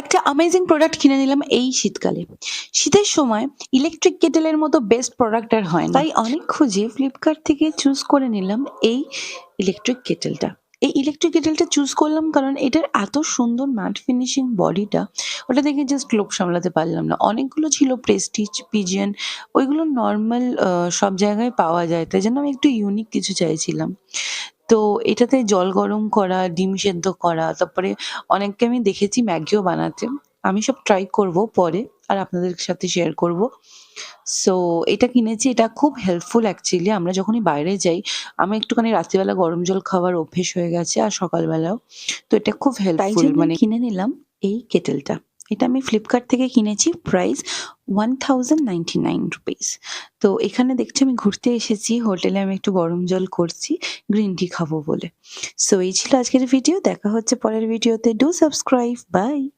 একটা amazing product কিনে নিলাম এই শীতকালে। শীতের সময় ইলেকট্রিক কেটেলের মতো বেস্ট প্রোডাক্ট আর হয় না। তাই অনেক খুঁজে ফ্লিপকার্ট থেকে চুজ করে নিলাম এই ইলেকট্রিক কেটেলটা। এই ইলেকট্রিক কেটেলটা চুজ করলাম কারণ এটার এত সুন্দর ম্যাট ফিনিশিং বডিটা, ওটা দেখে জাস্ট লোভ সামলাতে পারলাম না। অনেকগুলো ছিল প্রেস্টিজ, পিজিয়ন, ওইগুলো নরমাল সব জায়গায় পাওয়া যায়। তাই জন্য আমি একটু ইউনিক কিছু চাইছিলাম। তো এটাতে জল গরম করা, ডিম সেদ্ধ করা, তারপরে অনেককে আমি দেখেছি ম্যাগিও বানাতে। আমি সব ট্রাই করব পরে আর আপনাদের সাথে শেয়ার করব। সো এটা কিনেছি, এটা খুব হেল্পফুল অ্যাকচুয়ালি। আমরা যখনই বাইরে যাই, আমার একটুখানি রাত্রিবেলা গরম জল খাওয়ার অভ্যেস হয়ে গেছে আর সকালবেলাও। তো এটা খুব তাই হেল্পফুল, জন্য মানে কিনে নিলাম এই কেটেলটা। এটা আমি ফ্লিপকার্ট থেকে কিনেছি, প্রাইস 1099 রুপিস। তো এখানে দেখছি আমি ঘুরতে এসেছি, হোটেলে আমি একটু গরম জল করছি, গ্রিন টি খাবো বলে। সো এই ছিল আজকের ভিডিও, দেখা হচ্ছে পরের ভিডিওতে। Do subscribe, by.